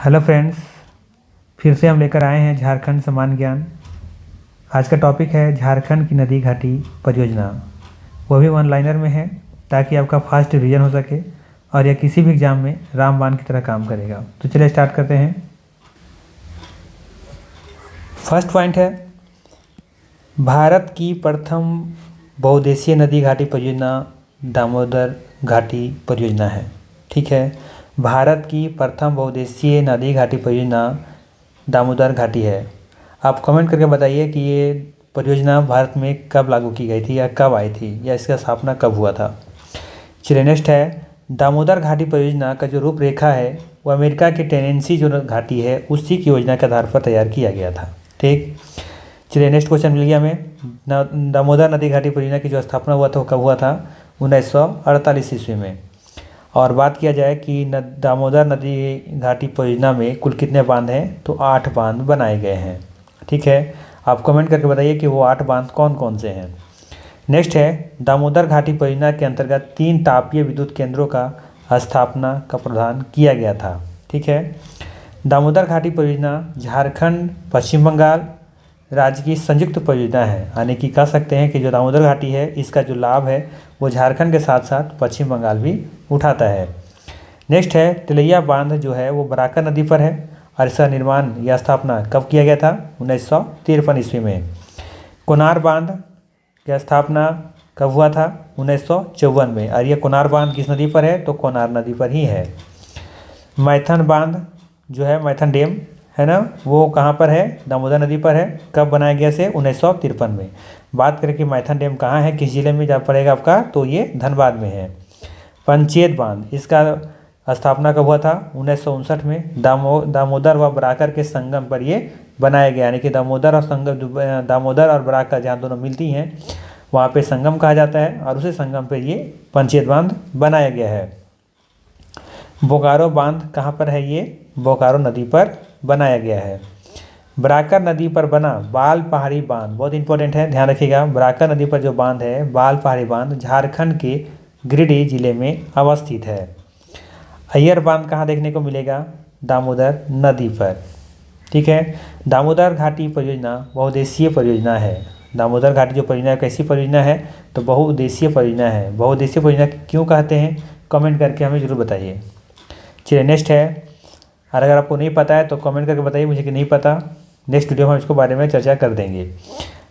Hello friends, फिर से हम लेकर आए हैं झारखंड समान ज्ञान। आज का टॉपिक है झारखंड की नदी घाटी परियोजना। वो भी वन लाइनर में है ताकि आपका फास्ट रिवीजन हो सके और यह किसी भी एग्जाम में रामबाण की तरह काम करेगा। तो चलिए स्टार्ट करते हैं। फर्स्ट पॉइंट है, भारत की प्रथम बहुउद्देशीय नदी घाटी परियोजना दामोदर घाटी परियोजना है। ठीक है, भारत की प्रथम बहुउद्देशीय नदी घाटी परियोजना दामोदर घाटी है। आप कमेंट करके बताइए कि ये परियोजना भारत में कब लागू की गई थी या कब आई थी या इसका स्थापना कब हुआ था। चलिए नेक्स्ट है, दामोदर घाटी परियोजना का जो रूपरेखा है वो अमेरिका की टेनेंसी जो घाटी है उसी की योजना के आधार पर तैयार किया गया था। ठीक, चलिए नेक्स्ट क्वेश्चन मिल गया हमें। दामोदर नदी घाटी परियोजना की जो स्थापना हुआ था वो कब हुआ था? 1948 ईस्वी में। और बात किया जाए कि दामोदर नदी घाटी परियोजना में कुल कितने बांध हैं, तो 8 बांध बनाए गए हैं। ठीक है, आप कमेंट करके बताइए कि वो 8 बांध कौन कौन से हैं। नेक्स्ट है, दामोदर घाटी परियोजना के अंतर्गत 3 तापीय विद्युत केंद्रों का स्थापना का प्रावधान किया गया था। ठीक है, दामोदर घाटी परियोजना झारखंड पश्चिम बंगाल राज्य की संयुक्त परियोजना है, यानी कि कह सकते हैं कि जो दामोदर घाटी है इसका जो लाभ है वो झारखंड के साथ साथ पश्चिम बंगाल भी उठाता है। नेक्स्ट है, तिलैया बांध जो है वो बराकर नदी पर है और इसका निर्माण या स्थापना कब किया गया था? 1953 ईस्वी में। कोनार बांध की स्थापना कब हुआ था? 1954 में। और यह कोनार बांध किस नदी पर है? तो कोनार नदी पर ही है। मैथन बांध जो है, मैथन डैम है ना, वो कहाँ पर है? दामोदर नदी पर है। कब बनाया गया से? 1953 में। बात करें कि मैथन डैम कहाँ है, किस जिले में जा पड़ेगा आपका, तो ये धनबाद में है। पंचेत बांध, इसका स्थापना कब हुआ था? 1959 में। दामोदर व बराकर के संगम पर ये बनाया गया, यानी कि दामोदर और बराकर जहाँ दोनों मिलती हैं वहाँ पे संगम कहा जाता है और उसी संगम पर ये पंचेत बांध बनाया गया है। बोकारो बांध कहाँ पर है? ये बोकारो नदी पर बनाया गया है। बराकर नदी पर बना बाल पहाड़ी बांध बहुत इंपॉर्टेंट है, ध्यान रखिएगा। बराकर नदी पर जो बांध है बाल पहाड़ी बांध झारखंड के गिरिडीह जिले में अवस्थित है। अय्यर बांध कहाँ देखने को मिलेगा? दामोदर नदी पर। ठीक है, दामोदर घाटी परियोजना बहुउद्देशीय परियोजना है। दामोदर घाटी जो परियोजना कैसी परियोजना है? तो बहुउद्देशीय परियोजना है। बहुउद्देशीय परियोजना क्यों कहते हैं? कमेंट करके हमें जरूर बताइए। चलिए नेक्स्ट है, और अगर आपको नहीं पता है तो कमेंट करके बताइए मुझे कि नहीं पता। नेक्स्ट वीडियो में हम इसको बारे में चर्चा कर देंगे।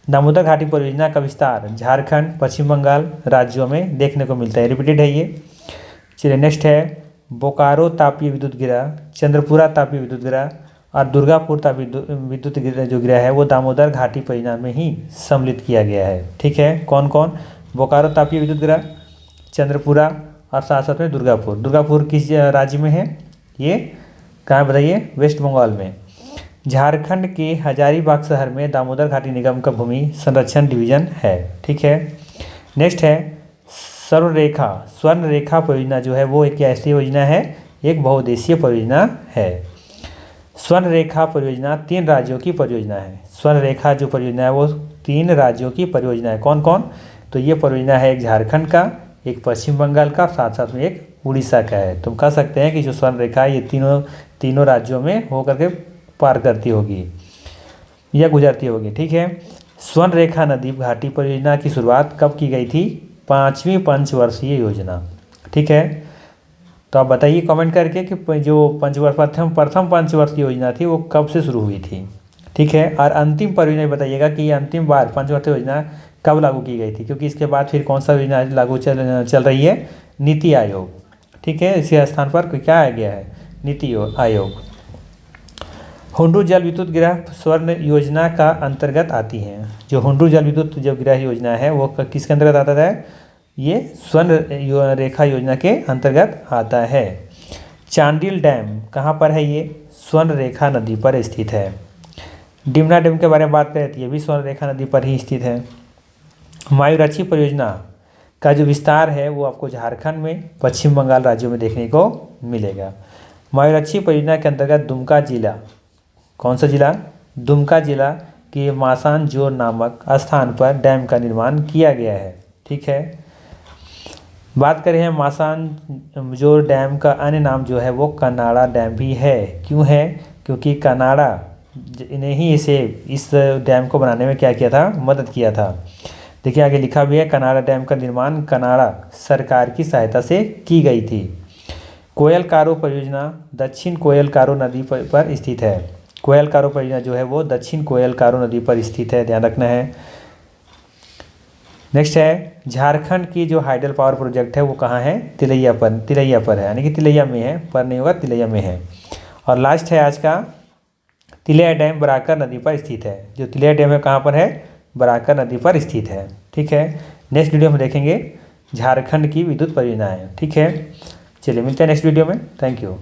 दामोदर घाटी परियोजना का विस्तार झारखंड पश्चिम बंगाल राज्यों में देखने को मिलता है, रिपीटेड है ये। चलिए नेक्स्ट है, बोकारो तापीय विद्युत गृह, चंद्रपुरा तापीय विद्युत गृह और दुर्गापुर तापीय विद्युत गृह जो गृह है वो दामोदर घाटी परियोजना में ही सम्मिलित किया गया है। ठीक है, कौन कौन? बोकारो तापीय विद्युत गृह, चंद्रपुरा और साथ साथ में दुर्गापुर। दुर्गापुर किस राज्य में है? ये कहाँ बताइए? वेस्ट बंगाल में। झारखंड के हजारीबाग शहर में दामोदर घाटी निगम का भूमि संरक्षण डिवीजन है। ठीक है, नेक्स्ट है, स्वर्ण रेखा परियोजना जो है वो एक ऐसी योजना है, एक बहुउद्देशीय परियोजना है। स्वर्ण रेखा परियोजना 3 राज्यों की परियोजना है। स्वर्ण रेखा जो परियोजना है वो 3 राज्यों की परियोजना है। कौन कौन? तो ये परियोजना है एक झारखंड का, एक पश्चिम बंगाल का, साथ साथ में एक उड़ीसा का है। तुम कह सकते हैं कि जो स्वर्ण रेखा है ये तीनों राज्यों में होकर के पार करती होगी या गुजरती होगी। ठीक है, स्वर्ण रेखा नदी घाटी परियोजना की शुरुआत कब की गई थी? 5वीं पंचवर्षीय योजना। ठीक है, तो आप बताइए कमेंट करके कि जो प्रथम पंचवर्षीय योजना थी वो कब से शुरू हुई थी। ठीक है, और अंतिम परियोजना बताइएगा कि ये अंतिम बार पंचवर्षीय योजना कब लागू की गई थी, क्योंकि इसके बाद फिर कौन सा योजना लागू चल रही है? नीति आयोग। ठीक है, इसी स्थान पर क्या आ गया है? नीति आयोग। हुंडू जल विद्युत गृह स्वर्ण योजना का अंतर्गत आती हैं। जो हुंडू जल विद्युत जो गृह योजना है वो किसके अंतर्गत आता है? ये स्वर्ण रेखा योजना के अंतर्गत आता है। चांडिल डैम कहाँ पर है? ये स्वर्ण रेखा नदी पर स्थित है। डिमना डैम के बारे में बात करें तो ये भी स्वर्ण रेखा नदी पर ही स्थित है। मायूराक्षी परियोजना का जो विस्तार है वो आपको झारखंड में पश्चिम बंगाल राज्यों में देखने को मिलेगा। मायूराक्षी परियोजना के अंतर्गत दुमका जिला, कौन सा जिला? दुमका जिला के मासानजोर नामक स्थान पर डैम का निर्माण किया गया है। ठीक है, बात करें हम मासान जो डैम का अन्य नाम जो है वो कनाड़ा डैम भी है। क्यों है? क्योंकि कनाड़ा ने ही इस डैम को बनाने में क्या किया था, मदद किया था। देखिए आगे लिखा भी है, कनाड़ा डैम का निर्माण कनाड़ा सरकार की सहायता से की गई थी। कोयल कारो परियोजना दक्षिण कोयल कारो नदी पर स्थित है। कोयल कारो परियोजना जो है वो दक्षिण कोयल कारो नदी पर स्थित है, ध्यान रखना है। नेक्स्ट है झारखंड की जो हाइडल पावर प्रोजेक्ट है वो कहाँ है? तिलैया पर है, यानी कि तिलैया में है, पर नहीं होगा, तिलैया में है। और लास्ट है आज का, तिलैया डैम बराकर नदी पर स्थित है। जो तिलैया डैम है कहाँ पर है? बराकर नदी पर स्थित है। ठीक है, नेक्स्ट वीडियो में देखेंगे झारखंड की विद्युत परियोजनाएं। ठीक है, चलिए मिलते हैं नेक्स्ट वीडियो में। Thank you.